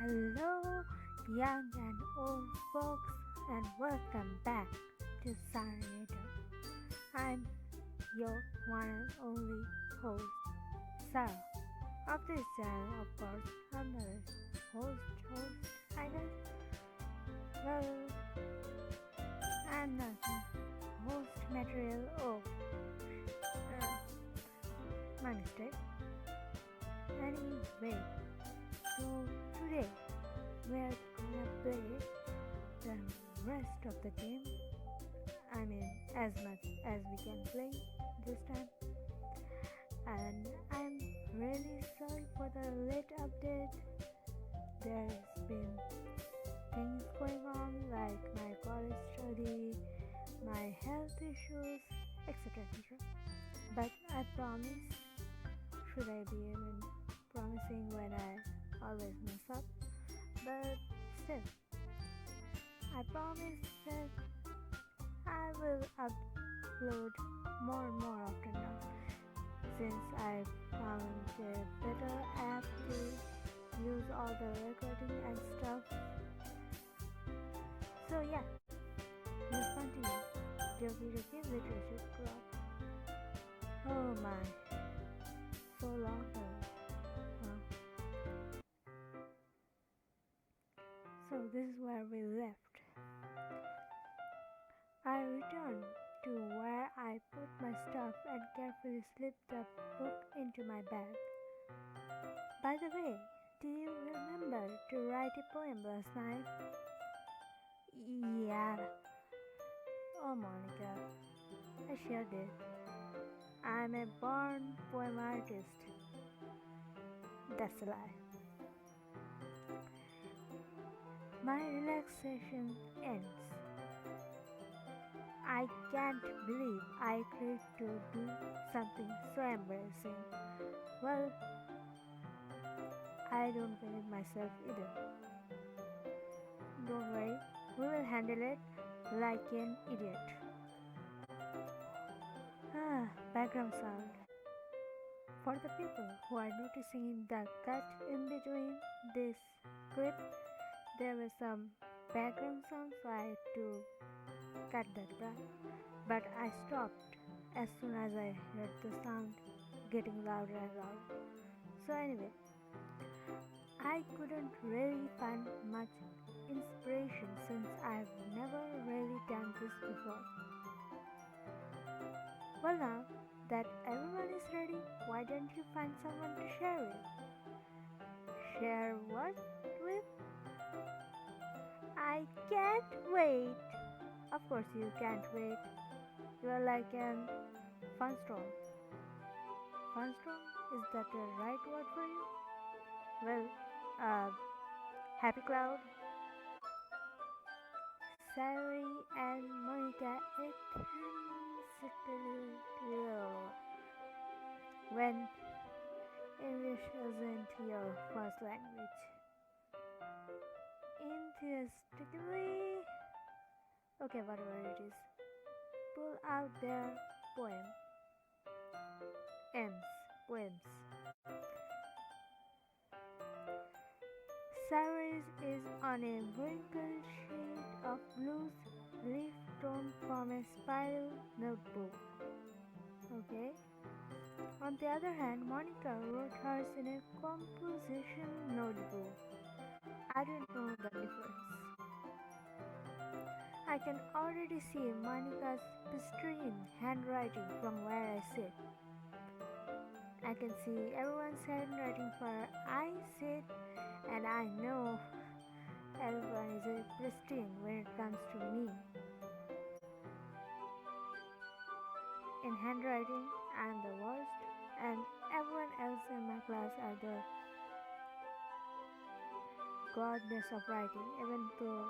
Hello, young and old folks, and welcome back to Sarnator. I'm your one and only host, Sarah. Of this channel, of course, I'm the host, I guess. Well, I'm not host material. Oh, my mistake. Anyway, so today we're gonna play the rest of the game. I mean, as much as we can play this time. And I'm really sorry for the late update. There's been things going on like my college study, my health issues, etc. etc. But I promise, should I be even promising when I always mess up? But still, I promise that I will upload more and more often now, since I found a better app to use all the recording and stuff. So yeah, let's continue. Doki Doki Literature Club. Oh my, so long ago. Huh? So this is where we left. I returned to where I put my stuff and carefully slipped the book into my bag. By the way, do you remember to write a poem last night? Yeah. Oh, Monica, I sure did. I'm a born poem artist. That's a lie. My relaxation ends. I can't believe I agreed to do something so embarrassing. Well, I don't believe myself either. Don't worry, we will handle it like an idiot. Background sound. For the people who are noticing the cut in between this clip, there was some background sound, so I had to cut that back. But I stopped as soon as I heard the sound getting louder and louder. So anyway, I couldn't really find much inspiration since I've never really done this before. Well, now that everyone is ready, why don't you find someone to share with? Share what with? I can't wait. Of course you can't wait. You are like an funstorm. Funstorm? Is that the right word for you? Well, happy cloud. Sari and Monica when English isn't your first language. Enthusiastically, okay, whatever it is, pull out their pOeMs. Poems. Cyrus is on a wrinkled sheet of loose leaf torn from a spiral notebook. Okay. On the other hand, Monica wrote hers in a composition notebook. I don't know the difference. I can already see Monica's pristine handwriting from where I sit. I can see everyone's handwriting where I sit, and I know everyone is pristine when it comes to me. In handwriting, I am the worst, and everyone else in my class are the goddess of writing, even though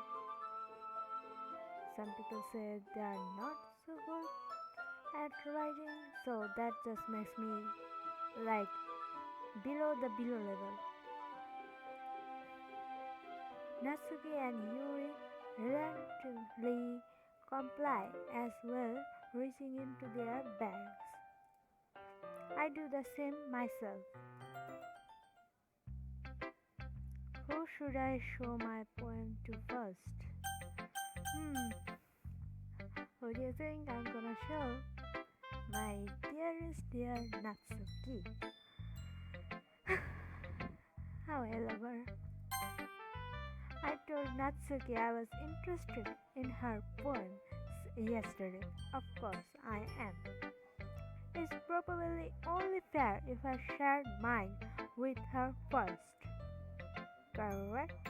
some people say they are not so good at writing, so that just makes me like below the below level. Natsuki and Yuri reluctantly comply as well, reaching into their bags. I do the same myself. Who should I show my poem to first? Who do you think I'm gonna show? My dearest dear Natsuki. How I love her. I told Natsuki I was interested in her poems yesterday. Of course, I am. It's probably only fair if I shared mine with her first. Correct?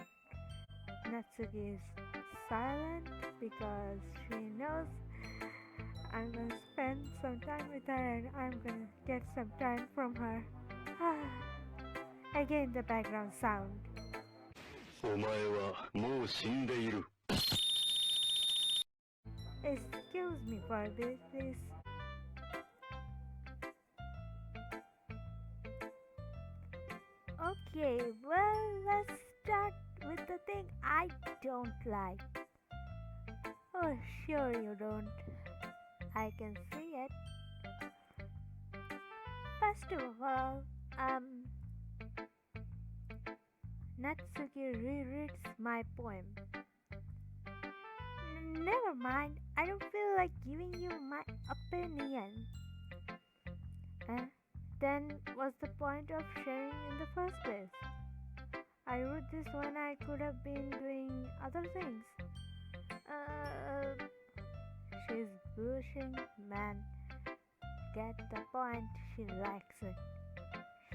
Natsuki is silent because she knows I'm gonna spend some time with her and I'm gonna get some time from her. Again, the background sound. お前はもう死んでいる。 Excuse me for this, please. Okay, well, let's start with the thing I don't like. Oh, sure you don't. I can see it. First of all, Natsuki rereads my poem. Never mind, I don't feel like giving you my opinion. Then what's the point of sharing in the first place? I wrote this when I could have been doing other things. She's blushing, man. Get the point, she likes it.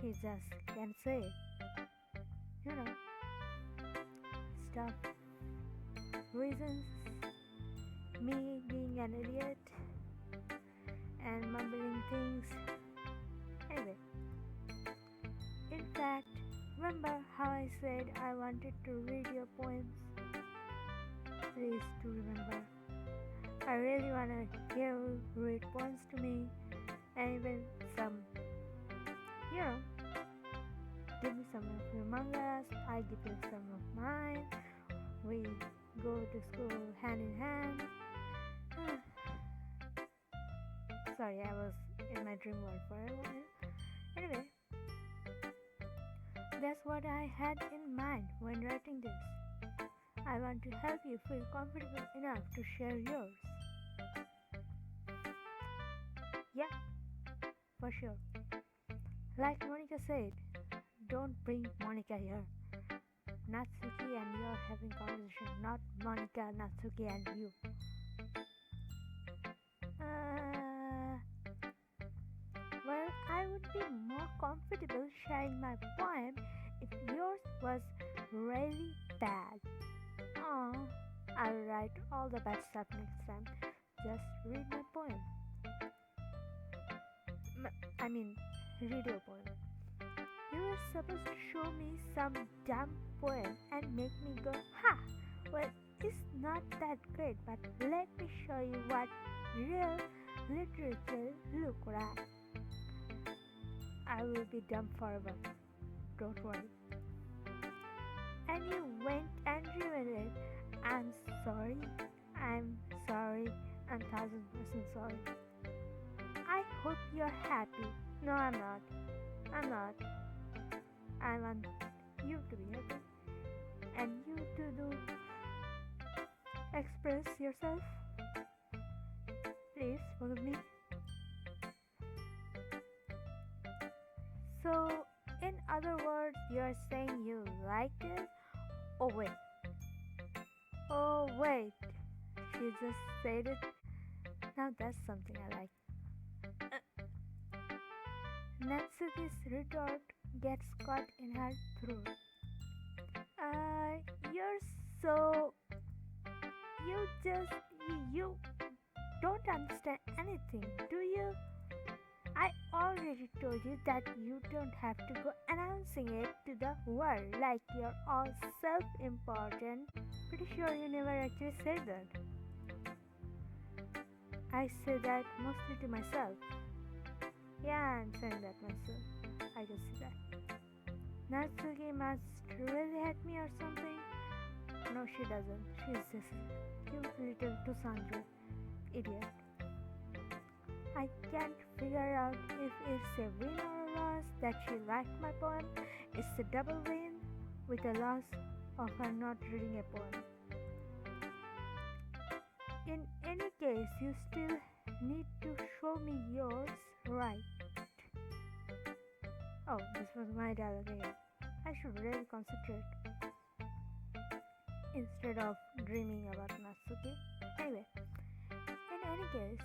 She just can't say it. You know, stuff, reasons, me being an idiot, and mumbling things. Anyway, in fact, remember how I said I wanted to read your poems? Please do remember. I really wanna hear you read poems to me, and even some, give me some of your mangas, I give you some of mine. We go to school hand in hand. Sorry, I was in my dream world for a while. Anyway, that's what I had in mind when writing this. I want to help you feel comfortable enough to share yours. Yeah, for sure. Like Monica said, don't bring Monica here. Natsuki and you are having conversation, not Monica, Natsuki and you. Well, I would be more comfortable sharing my poem if yours was really bad. I'll write all the bad stuff next time. Just read my poem. Read your poem. You were supposed to show me some dumb poem and make me go, ha! Well, it's not that great, but let me show you what real literature look like. I will be dumb forever. Don't worry. And you went and ruined it. I'm sorry. I'm sorry. I'm 1000% sorry. I hope you're happy. No, I'm not. I'm not. I want you to be happy. And you to express yourself. Please follow me. So, in other words, you're saying you liked it? Oh wait, she just said it. Now that's something I like. Natsuki's retort gets caught in her throat. You don't understand anything, do you? I already told you that you don't have to go announcing it to the world like you're all self-important. Pretty sure you never actually said that. I say that mostly to myself. Yeah, I'm saying that myself. I can see that. Natsuki must really hate me or something. No, she doesn't. She's just a cute little Tusandra idiot. I can't figure out if it's a win or a loss that she liked my poem. It's a double win with a loss of her not reading a poem. In any case, you still need to show me yours, right? Oh, this was my dialogue again. I should really concentrate instead of dreaming about Natsuki. Anyway, in any case,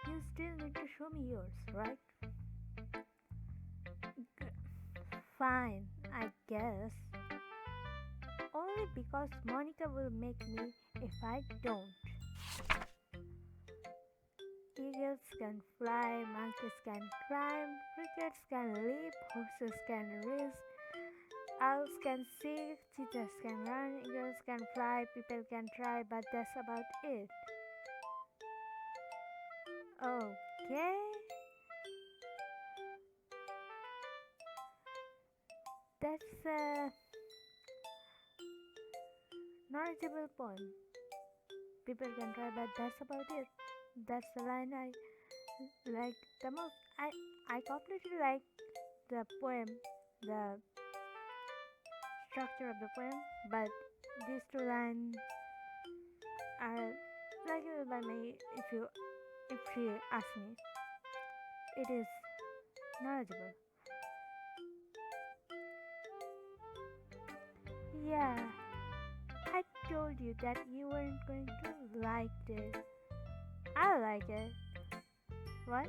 you still need to show me yours, right? Fine, I guess. Only because Monica will make me if I don't. Eagles can fly, monkeys can climb, crickets can leap, horses can race, owls can sing, cheetahs can run, eagles can fly, people can try, but that's about it. Okay, that's a knowledgeable poem. People can try, but that's about it. That's the line I like the most. I completely like the poem, the structure of the poem, but these two lines are likable by me if she asks me. It is knowledgeable. Yeah, I told you that you weren't going to like this. I like it. What?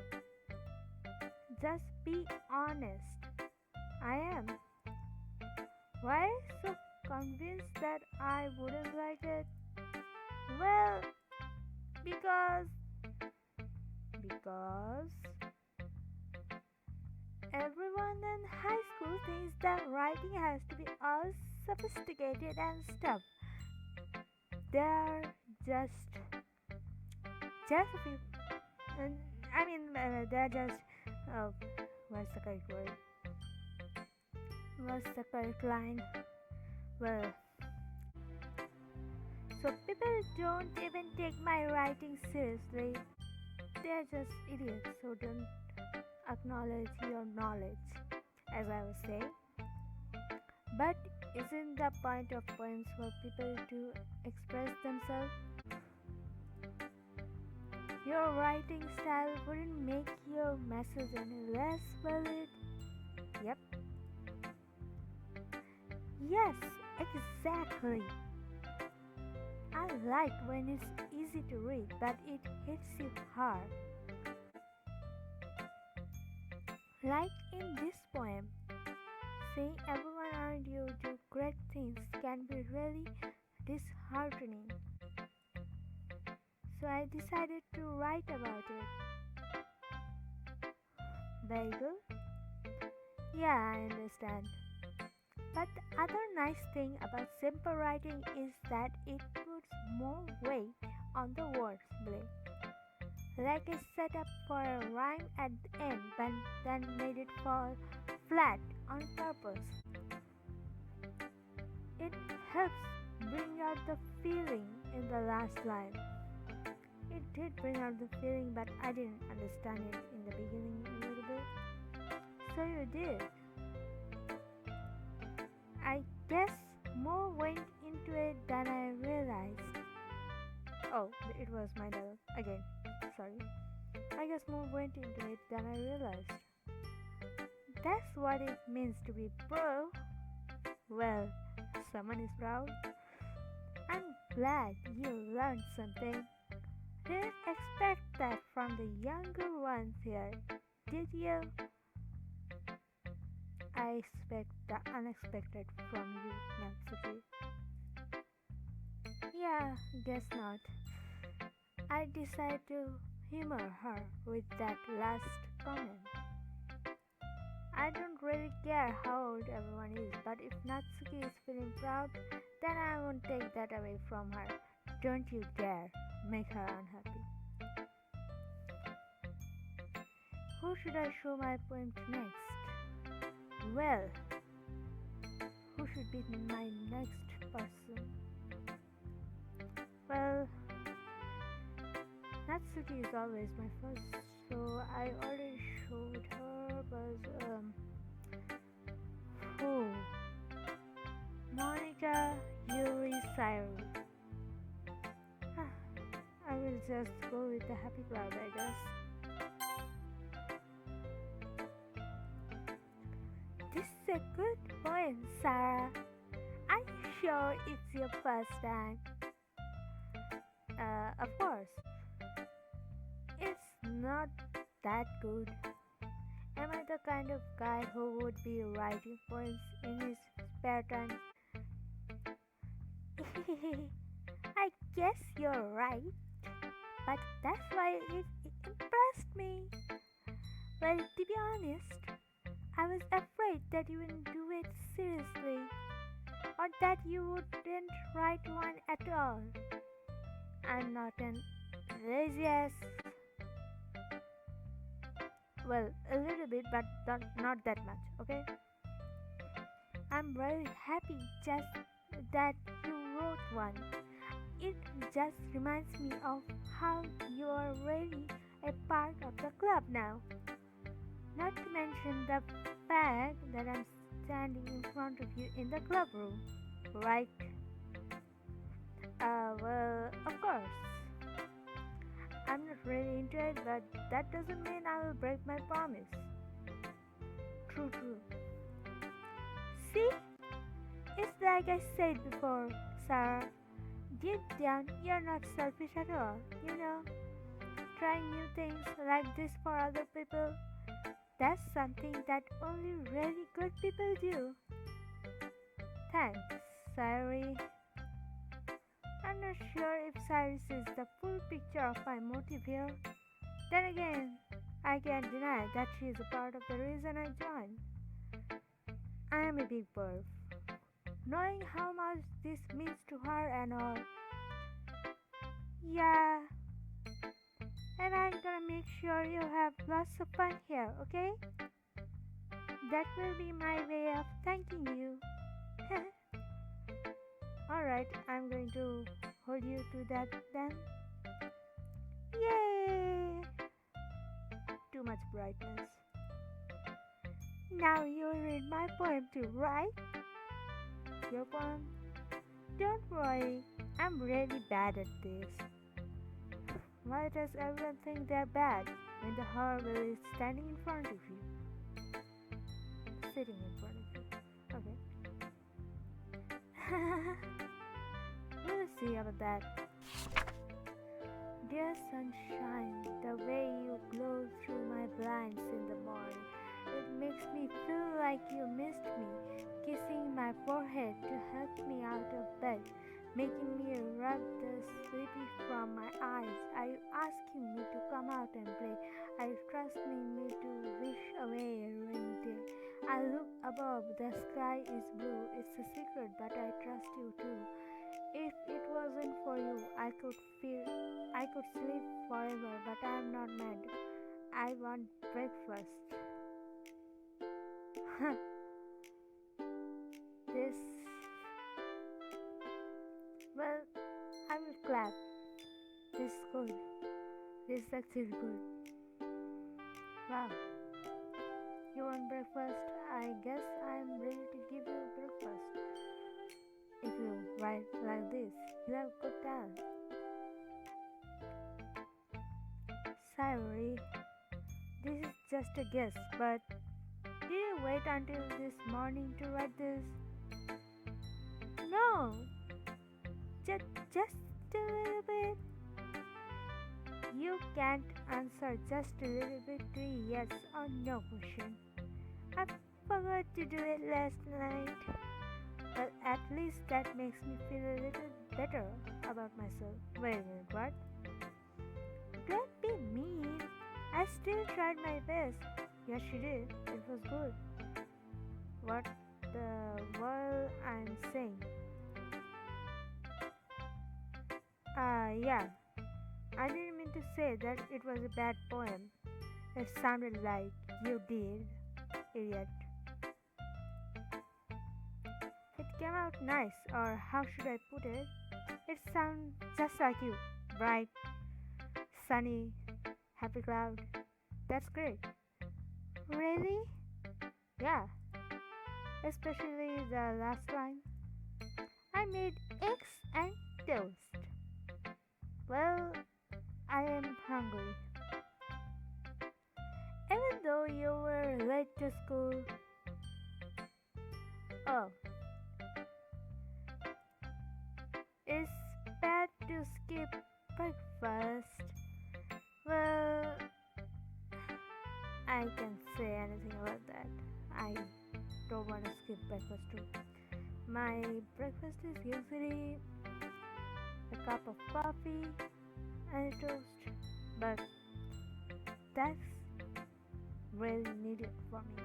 Just be honest. I am. Why so convinced that I wouldn't like it? Well, because because everyone in high school thinks that writing has to be all sophisticated and stuff. They're just a few. And they're just. Oh, what's the correct word? What's the correct line? Well, so people don't even take my writing seriously. They're just idiots who don't acknowledge your knowledge, as I was saying. But isn't the point of poems for people to express themselves? Your writing style wouldn't make your message any less valid. Yep. Yes, exactly. I like when it's easy to read, but it hits you hard. Like in this poem, seeing everyone around you do great things can be really disheartening. So I decided to write about it. Very good. Yeah, I understand. But the other nice thing about simple writing is that it puts more weight on the wordplay. Like a setup for a rhyme at the end, but then made it fall flat on purpose. It helps bring out the feeling in the last line. It did bring out the feeling, but I didn't understand it in the beginning a little bit. So you did. I guess more went into it than I realized. Oh, it was my dialogue. Again, sorry. I guess more went into it than I realized. That's what it means to be pro. Well, someone is proud. I'm glad you learned something. Didn't expect that from the younger ones here, did you? I expect the unexpected from you, Natsuki. Yeah, guess not. I decided to humor her with that last comment. I don't really care how old everyone is, but if Natsuki is feeling proud, then I won't take that away from her. Don't you dare make her unhappy. Who should I show my poem to next? Well, who should be my next person? Well, Natsuki is always my first, so I already showed her, but oh, Monica, Cyrus. I will just go with the happy cloud, I guess. This is a good poem, Sarah. Are you sure it's your first time? Of course. It's not that good. Am I the kind of guy who would be writing poems in his spare time? I guess you're right, but that's why it impressed me. Well, to be honest, I was afraid that you wouldn't do it seriously, or that you wouldn't write one at all. I'm not an enthusiast. Well, a little bit, but not that much, okay? I'm very happy just that you wrote one. It just reminds me of how you are really a part of the club now. Not to mention the fact that I'm standing in front of you in the club room, right? Well, of course. I'm not really into it, but that doesn't mean I will break my promise. True, true. See? It's like I said before, Sarah. Deep down, you're not selfish at all, you know? Trying new things like this for other people, that's something that only really good people do. Thanks, Cyrus. I'm not sure if Cyrus is the full picture of my motive here. Then again, I can't deny that she is a part of the reason I joined. I am a big perv. Knowing how much this means to her and all. Yeah, and I'm gonna make sure you have lots of fun here, okay? That will be my way of thanking you. Alright, I'm going to hold you to that then. Yay! Too much brightness. Now you'll read my poem too, right? Your poem? Don't worry, I'm really bad at this. Why does everyone think they're bad when the horrible is standing in front of you? Sitting in front of you. Okay. We'll see about that. Dear sunshine, the way you glow through my blinds in the morning, it makes me feel like you missed me, kissing my forehead to help me out of bed, making me rub the sleepy from my eyes. Are you asking me to come out and play? Are you trusting me to wish away a rainy day? I look above, the sky is blue. It's a secret, but I trust you too. If it wasn't for you, I could sleep forever, but I'm not mad. I want breakfast. This, well, I will clap. This is good. This is actually good. Wow. You want breakfast? I guess I'm ready to give you breakfast. If you write like this, you have good talent. Sorry, this is just a guess, but did you wait until this morning to write this? No, just a little bit. You can't answer just a little bit to a yes or no question. I forgot to do it last night. But at least that makes me feel a little better about myself. Wait a minute, what? Don't be mean. I still tried my best. Yes, you did. It was good. What the world I'm saying? Yeah. I didn't mean to say that it was a bad poem. It sounded like you did, idiot. It came out nice, or how should I put it? It sounds just like you. Bright, sunny, happy cloud. That's great. Really? Yeah. Especially the last line. I made eggs and toast. Well, I am hungry. Even though you were late to school. Oh, it's bad to skip breakfast. Well, I can't say anything about that. I don't want to skip breakfast too. My breakfast is usually a cup of coffee and a toast, but that's really needed for me.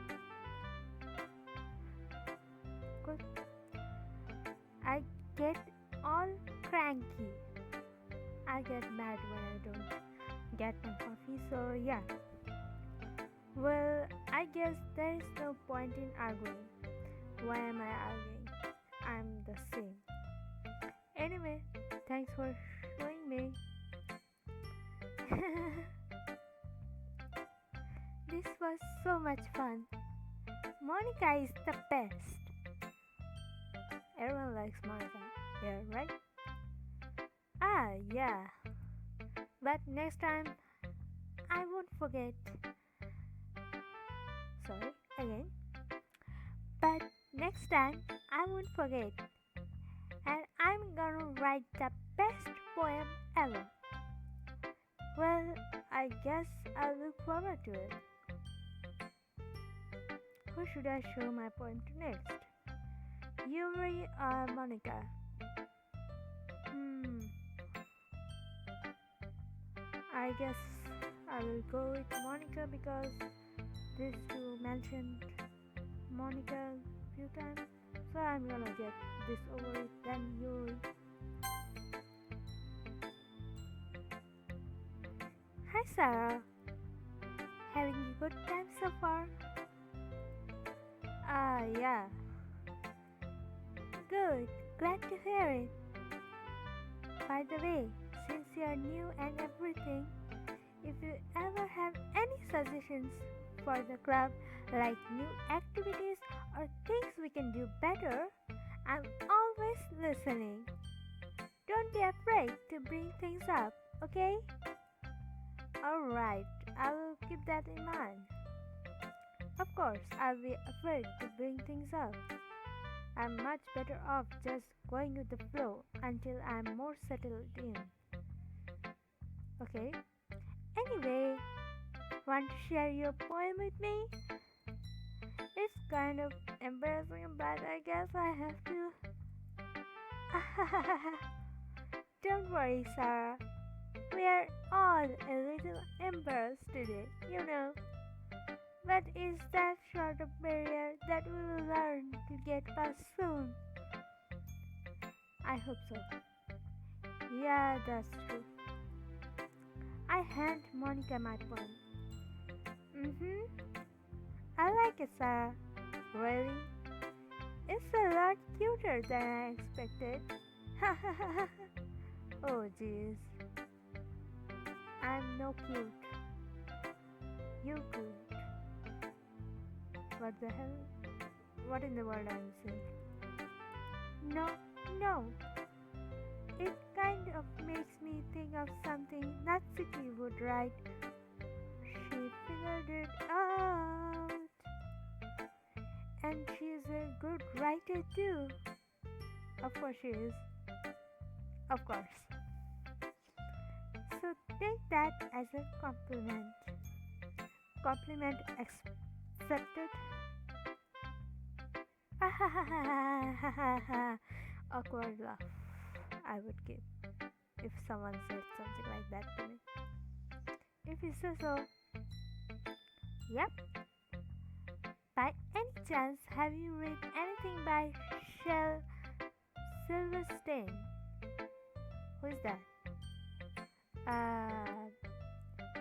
Good. I get all cranky. I get mad when I don't get my coffee, so yeah. Well, I guess there is no point in arguing. Why am I arguing? I'm the same. Anyway, thanks for showing me. This was so much fun. Monica is the best. Everyone likes Monica, yeah, right? Ah, yeah. But next time, I won't forget. Sorry, again. But next time, I won't forget. And I'm gonna write the best poem ever. Well, I guess I'll look forward to it. Who should I show my poem to next? Yuri or Monica? I guess I will go with Monica because these two mentioned Monica a few times. So I'm gonna get this over with then Yuri. Hi Sarah. Having a good time so far? Ah, yeah. Good. Glad to hear it. By the way, since you are new and everything, if you ever have any suggestions for the club, like new activities or things we can do better, I'm always listening. Don't be afraid to bring things up, okay? Alright, I will keep that in mind. Of course, I'll be afraid to bring things up. I'm much better off just going with the flow until I'm more settled in. Okay? Anyway, want to share your poem with me? It's kind of embarrassing, but I guess I have to. Don't worry, Sarah. We are all a little embarrassed today, you know. But it's that sort of barrier that we will learn to get past soon. I hope so. Yeah, that's true. I hand Monica my poem. I like it, Sarah. Really? It's a lot cuter than I expected. Oh, jeez. I'm no cute. You cute. What the hell? What in the world I'm saying? No, no. It kind of makes me think of something Natsuki would write. She figured it out. And she's a good writer too. Of course she is. Of course. So take that as a compliment. Compliment accepted. Awkward laugh I would give if someone said something like that to me. If you say so, yep. By any chance, have you read anything by Shel Silverstein? Who is that?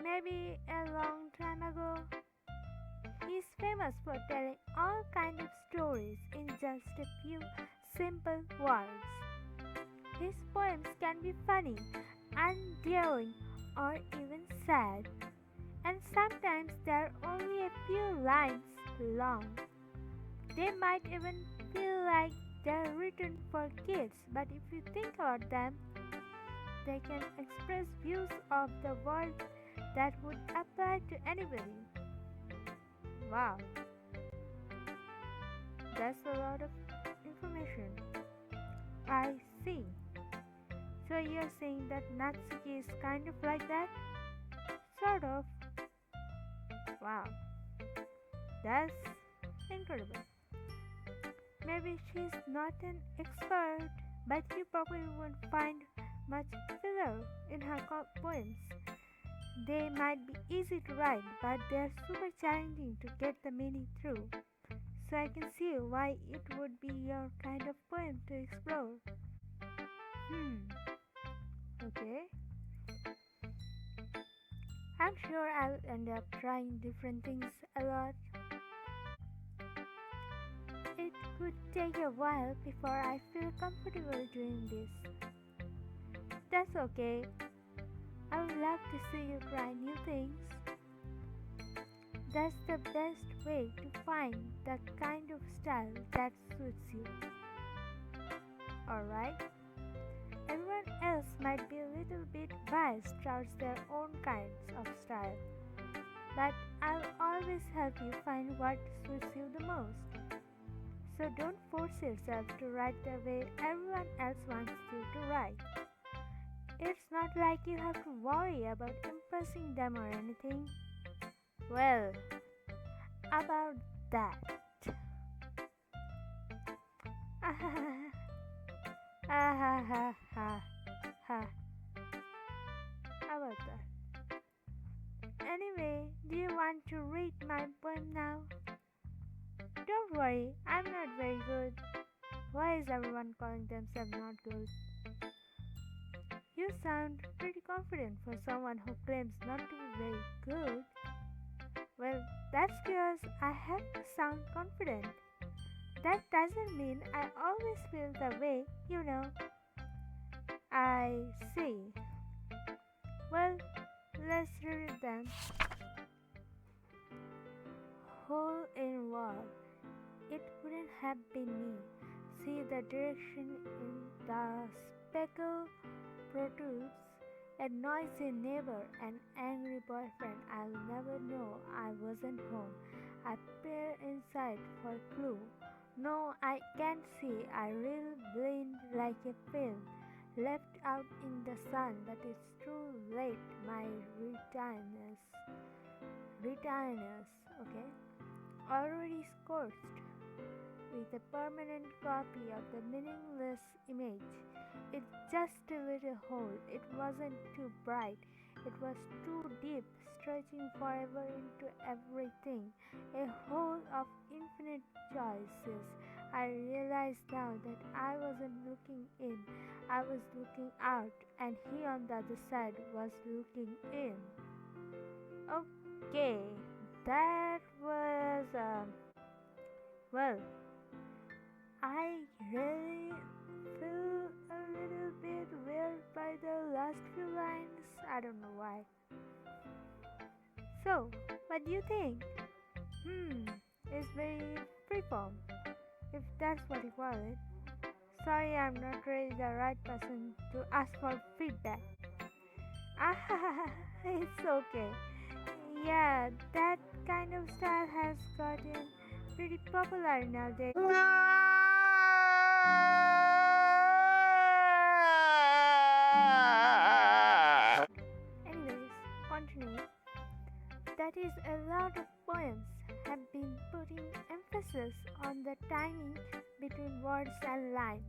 Maybe a long time ago. He's famous for telling all kinds of stories in just a few simple words. His poems can be funny, endearing, or even sad, and sometimes they're only a few lines long. They might even feel like They're written for kids, but if you think about them, they can express views of the world that would apply to anybody. Wow, that's a lot of information. I see. So you're saying that Natsuki is kind of like that? Sort of. Wow, that's incredible. Maybe she's not an expert, but you probably won't find much filler in her poems. They might be easy to write, but they're super challenging to get the meaning through. So I can see why it would be your kind of poem to explore. Hmm, okay. I'm sure I'll end up trying different things a lot. It could take a while before I feel comfortable doing this. That's okay. I would love to see you try new things. That's the best way to find the kind of style that suits you. Alright? Everyone else might be a little bit biased towards their own kinds of style, but I'll always help you find what suits you the most. So don't force yourself to write the way everyone else wants you to write. It's not like you have to worry about impressing them or anything. Well, about that. Ha. How about that? Anyway, do you want to read my poem now? Don't worry, I'm not very good. Why is everyone calling themselves not good? You sound pretty confident for someone who claims not to be very good. Well, that's because I have to sound confident. That doesn't mean I always feel the way, you know. I see. Well, let's read it then. Hole in wall. It wouldn't have been me. See the direction in the speckle protrudes. A noisy neighbor, an angry boyfriend. I'll never know I wasn't home. I peer inside for clue. No, I can't see. I reel blind like a film. Left out in the sun, but it's too late. My retinas, okay, already scorched with a permanent copy of the meaningless image. It's just a little hole. It wasn't too bright. It was too deep, stretching forever into everything. A hole of infinite choices. I realized now that I wasn't looking in. I was looking out, and he on the other side was looking in. Okay, that was, well, I really feel a little bit weird by the last few lines. I don't know why. So, what do you think? It's very freeform, if that's what you call it. Sorry, I'm not really the right person to ask for feedback. Ah, it's okay. Yeah, that kind of style has gotten pretty popular nowadays. Anyways, continuing. That is, a lot of poems have been putting emphasis on the timing between words and lines.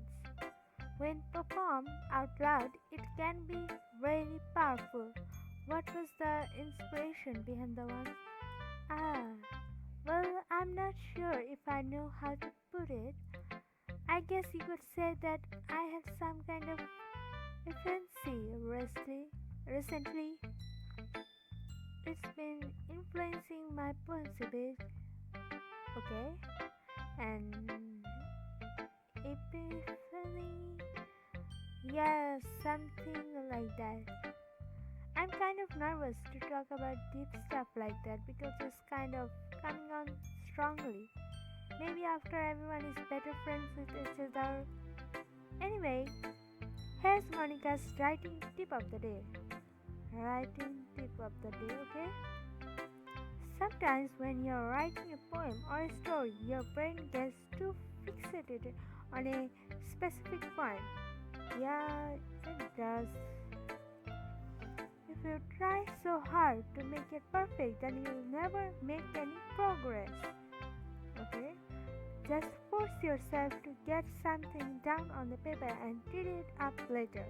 When performed out loud, it can be very powerful. What was the inspiration behind the one? Ah, well, I'm not sure if I know how to put it. I guess you could say that I have some kind of efficiency recently. It's been influencing my poems a bit, okay? And epiphany, yeah, something like that. I'm kind of nervous to talk about deep stuff like that because it's kind of coming on strongly. Maybe after everyone is better friends with each other. Anyway, here's Monica's writing tip of the day. Writing tip of the day, okay? Sometimes when you're writing a poem or a story, your brain gets too fixated on a specific point. Yeah, it does. If you try so hard to make it perfect, then you'll never make any progress. Okay? Just force yourself to get something down on the paper and read it up later.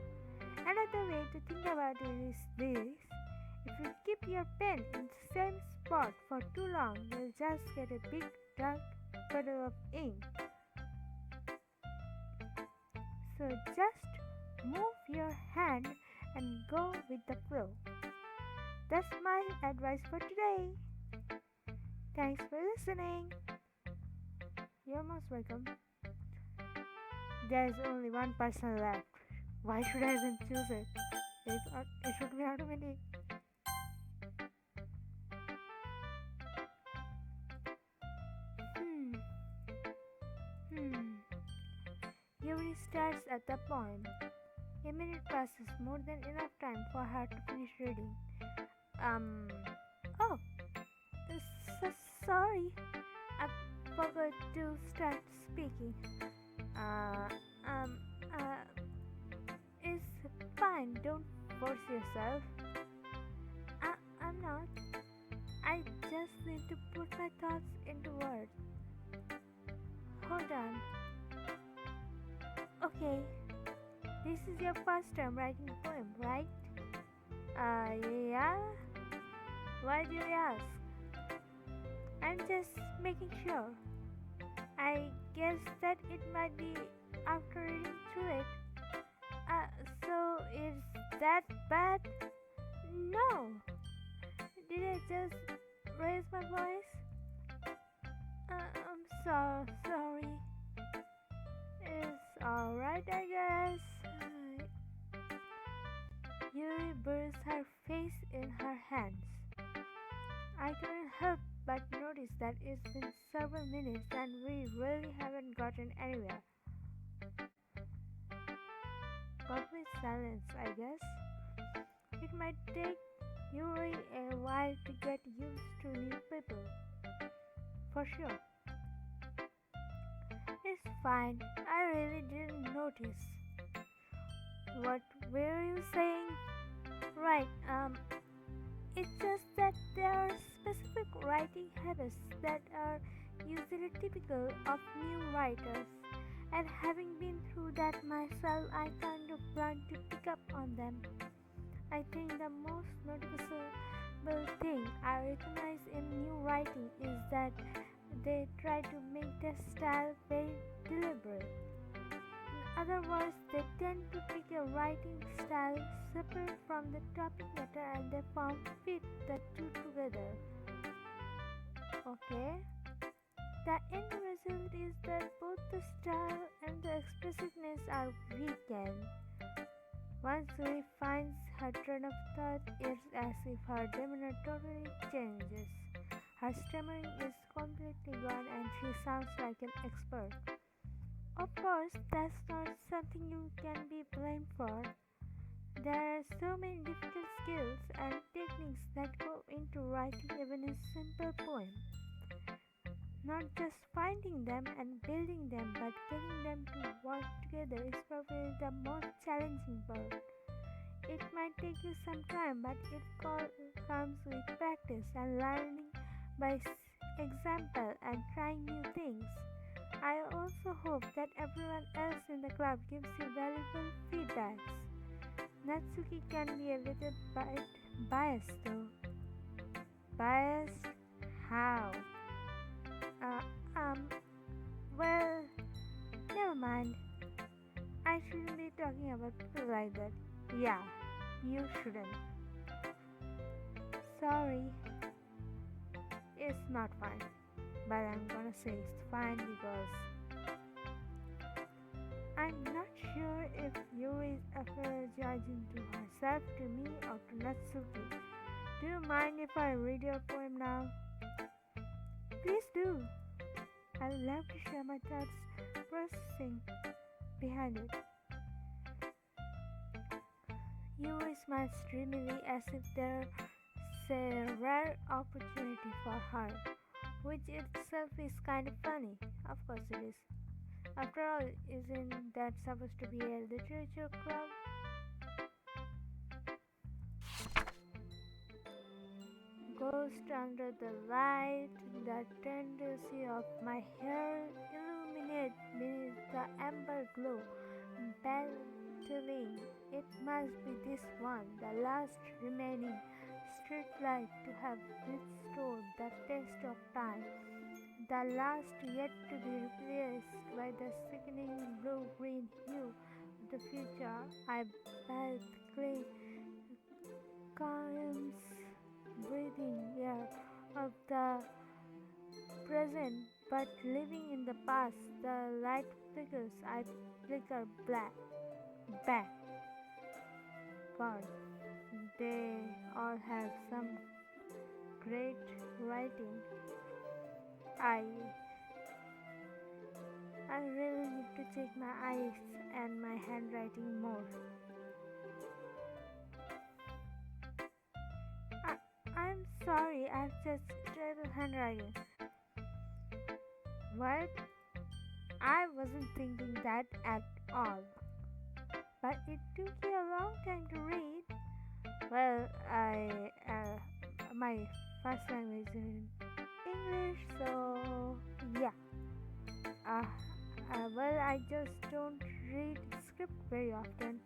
Another way to think about it is this: if you keep your pen in the same spot for too long, you'll just get a big dark puddle of ink. So just move your hand and go with the flow. That's my advice for today. Thanks for listening. You're most welcome. There's only one person left. Why should I even choose it? It should be automatic. Hmm. Hmm. Yuri starts at the poem. A minute passes, more than enough time for her to finish reading. Oh, so sorry. I forgot to start speaking. Uh, um, uh, it's fine. Don't force yourself. I'm not. I just need to put my thoughts into words. Hold on. Okay, this is your first time writing a poem, right? Yeah? Why do you ask? I'm just making sure. I guess that it might be after reading through it. So is that bad? No. Did I just raise my voice? I'm so sorry. It's alright, I guess. Yuri buries her face in her hands. I couldn't help but notice that it's been several minutes and we really haven't gotten anywhere. Complete silence, I guess. It might take Yuri a while to get used to new people. For sure. It's fine. I really didn't notice. What were you saying? Right, it's just that there are specific writing habits that are usually typical of new writers. And having been through that myself, I kind of learned to pick up on them. I think the most noticeable thing I recognize in new writing is that they try to make their style very deliberate. In other words, they tend to pick a writing style separate from the topic matter and they form fit the two together. Okay? The end result is that both the style and the expressiveness are weakened. Once Suri finds her train of thought, it's as if her demeanor totally changes. Her stammering is completely gone and she sounds like an expert. Of course, that's not something you can be blamed for. There are so many difficult skills and techniques that go into writing even a simple poem. Not just finding them and building them, but getting them to work together is probably the most challenging part. It might take you some time, but it comes with practice and learning by example and trying new things. I also hope that everyone else in the club gives you valuable feedbacks. Natsuki can be a little bit biased though. Biased? How? Uh, um, well, never mind. I shouldn't be talking about people like that. Yeah, you shouldn't. Sorry. It's not fine. But I'm gonna say it's fine because I'm not sure if Yuri is apologizing to herself, to me, or to Natsuki. Do you mind if I read your poem now? Please do. I would love to share my thoughts processing behind it. Yuri smiles dreamily as if there's a rare opportunity for her, which itself is kind of funny. Of course it is. After all, isn't that supposed to be a literature club? Ghost under the light, the tendency of my hair illuminate beneath the amber glow, battling. It must be this one, the last remaining street light to have restored the taste of time, the last yet to be replaced by the sickening blue-green hue of the future. I bathe calms breathing air of the present, but living in the past. The light flickers, I flicker back. God, they all have some great writing. I I really need to check my eyes and my handwriting more. I, I'm sorry, I've just terrible handwriting. What? I wasn't thinking that at all. But it took you a long time to read. Well, my first language is English, so yeah. Uh, well, I just don't read script very often.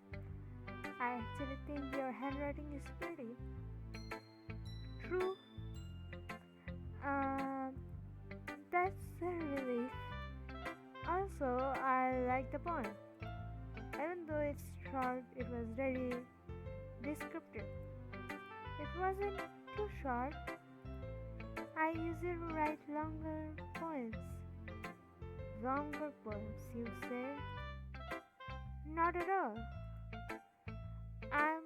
I actually think your handwriting is pretty. True. Um, that's a relief. Also, I like the poem. Even though it's short, it was very descriptive. It wasn't too short. I usually write longer poems. Longer poems, you say? Not at all. I'm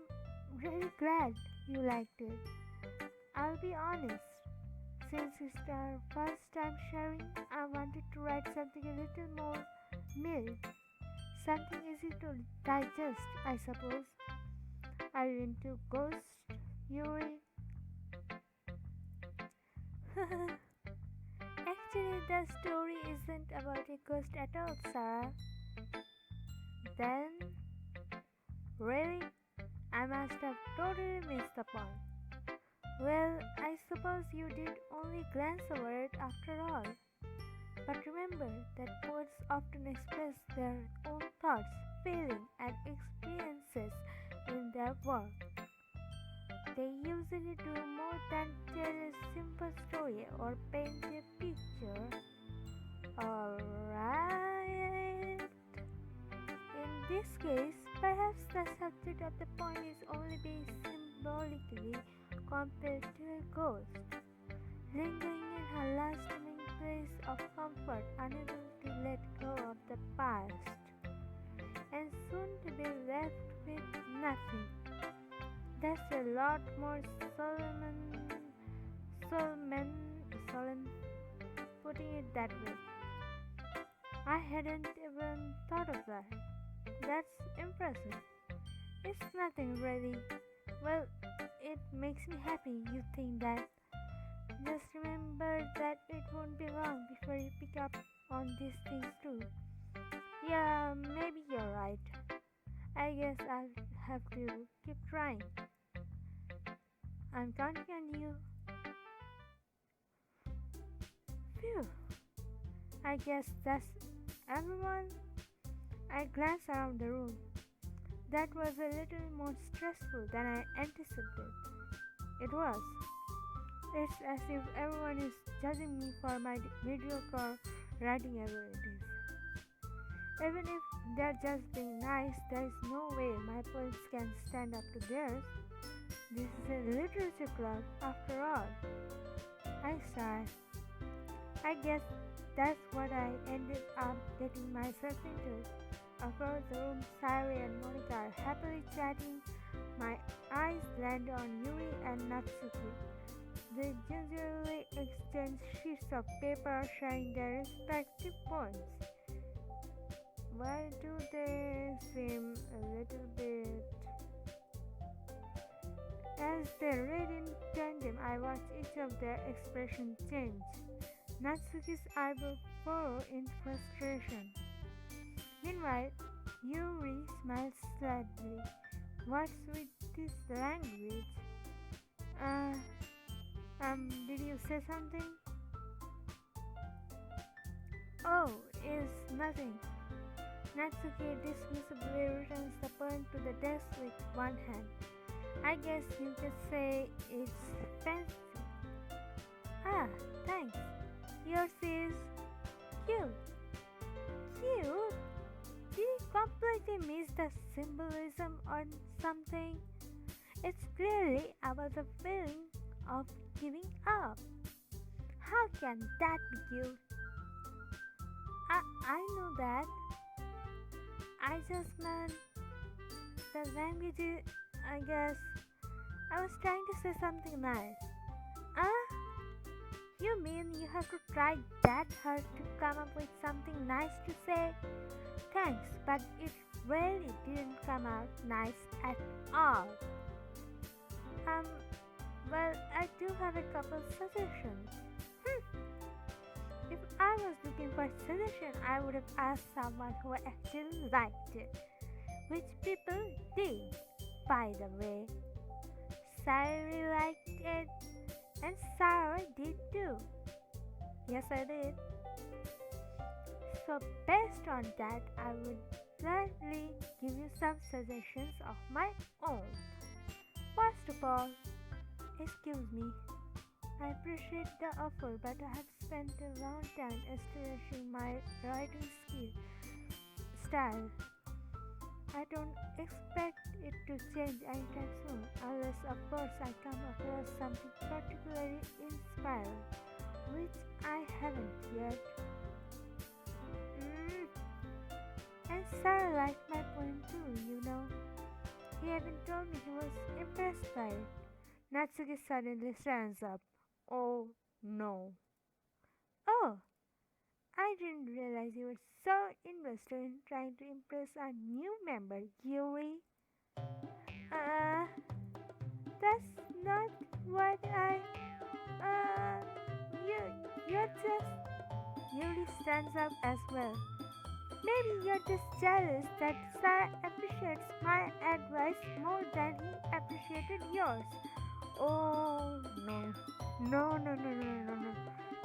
really glad you liked it. I'll be honest. Since it's our first time sharing, I wanted to write something a little more mild. Something easy to digest, I suppose. Are you into ghosts, Yuri? Actually, the story isn't about a ghost at all, Sarah. Then, really? I must have totally missed the point. Well, I suppose you did only glance over it after all. But remember that poets often express their own thoughts, feelings, and experiences in their work. They usually do more than tell a simple story or paint a picture. Alright. In this case, perhaps the subject of the poem is only being symbolically compared to a ghost, lingering in her last remaining place of comfort, unable to let go of the past, and soon to be left with nothing. That's a lot more solemn putting it that way. I hadn't even thought of that. That's impressive. It's nothing really. Well, it makes me happy you think that. Just remember that it won't be long before you pick up on these things too. Yeah, maybe you're right. I guess I'll have to keep trying. I'm counting on you. Phew, I guess that's everyone. I glanced around the room. That was a little more stressful than I anticipated. It was. It's as if everyone is judging me for my mediocre writing abilities. Even if they're just being nice, there is no way my poems can stand up to theirs. This is a literature club, after all. I sighed. I guess that's what I ended up getting myself into. Across the room, Sari and Monica are happily chatting. My eyes land on Yuri and Natsuki. They usually exchange sheets of paper sharing their respective poems. Why do they seem a little bit? As they read in tandem, I watch each of their expressions change. Natsuki's eyebrow furrow in frustration. Meanwhile, Yuri smiles slightly. What's with this language? Uh, did you say something? Oh, it's nothing. Natsuki dismissively returns the poem to the desk with one hand. I guess you could say it's fancy. Ah, thanks. Yours is cute. Cute? Did you completely miss the symbolism or something? It's clearly about the feeling of giving up. How can that be cute? I know that. I just meant the language is, I guess. I was trying to say something nice. Ah? You mean you have to try that hard to come up with something nice to say? Thanks, but it really didn't come out nice at all. Um, well, I do have a couple suggestions. If I was looking for a suggestion, I would have asked someone who actually liked it. Which people did, by the way. Sarah really liked it, and Sarah did too. Yes, I did. So, based on that, I would gladly give you some suggestions of my own. First of all, excuse me. I appreciate the offer, but I have spent a long time establishing my writing style. I don't expect it to change anytime soon, unless, of course, I come across something particularly inspiring, which I haven't yet. And Sarah liked my poem too, you know. He even told me he was impressed by it. Natsuki suddenly stands up. Oh no. Oh, I didn't realize you were so invested in trying to impress our new member, Yuri. Uh, that's not what uh, you're just. Yuri stands up as well. Maybe you're just jealous that Sarah appreciates my advice more than he appreciated yours. Oh no. No, no, no, no, no, no.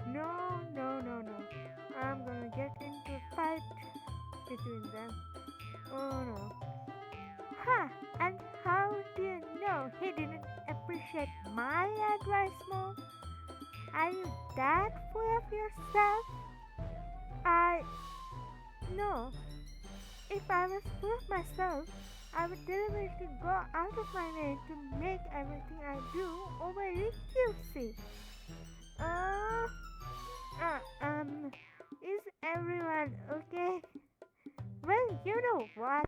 No, no, no, no. I'm gonna get into a fight between them. Oh no. Huh, and how do you know he didn't appreciate my advice more? Are you that full of yourself? No. If I was full of myself, I would deliberately go out of my way to make everything I do overly cutesy. Uh, is everyone okay? Well, you know what?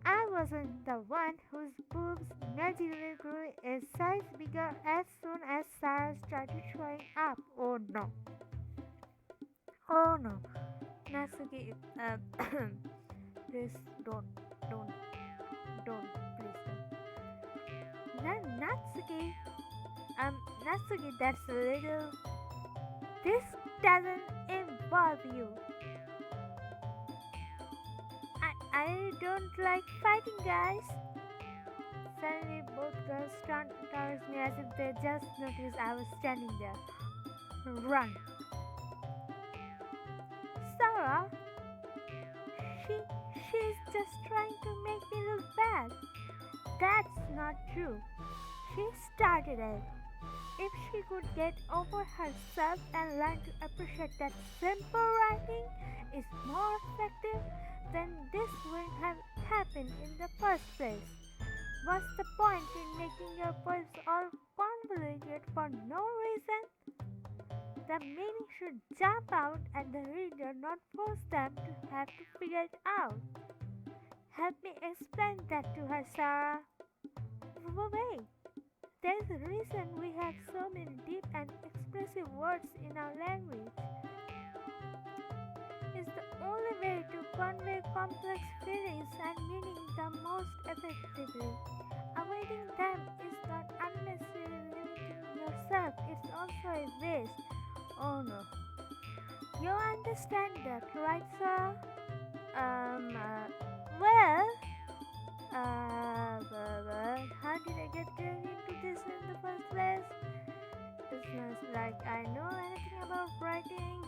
I wasn't the one whose boobs magically grew a size bigger as soon as Sarah started showing up. Oh no. Oh no. Natsuki, please don't, don't, please don't. Natsuki, Natsuki, that's a little. This doesn't involve you. I don't like fighting, guys. Suddenly, both girls turned towards me as if they just noticed I was standing there. Run. Sarah, she's just trying to make me look bad. That's not true. She started it. If she could get over herself and learn to appreciate that simple writing is more effective, then this wouldn't have happened in the first place. What's the point in making your poems all convoluted for no reason? The meaning should jump out at the reader, not force them to have to figure it out. Help me explain that to her, Sarah. Wait, there's a reason we have so many deep and expressive words in our language. It's the only way to convey complex feelings and meaning the most effectively. Avoiding them is not unnecessarily limiting yourself, it's also a waste. Oh no. You understand that, right, sir? Well, but how did I get into this in the first place? It's not like I know anything about writing,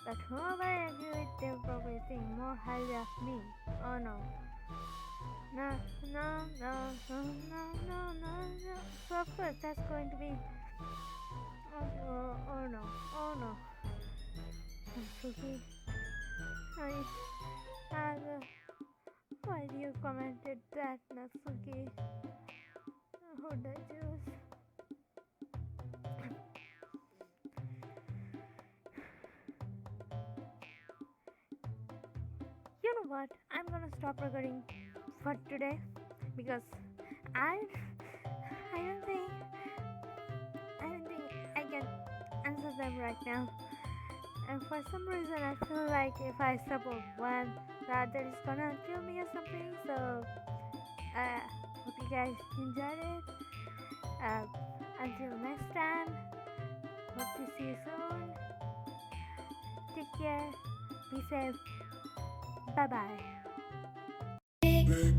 but whoever I agree with, they probably think more highly of me. Oh no. No, no, no, no, no, no, no, no. So of course that's going to be. Oh no, oh no. Natsuki, why do you commented that, Natsuki? Who did I choose? You know what? I'm gonna stop recording for today because I I don't think I can answer them right now. And for some reason I feel like if I support one, the other is gonna kill me or something. So hope you guys enjoyed it. Until next time, hope to see you soon. Take care. Be safe. Bye bye.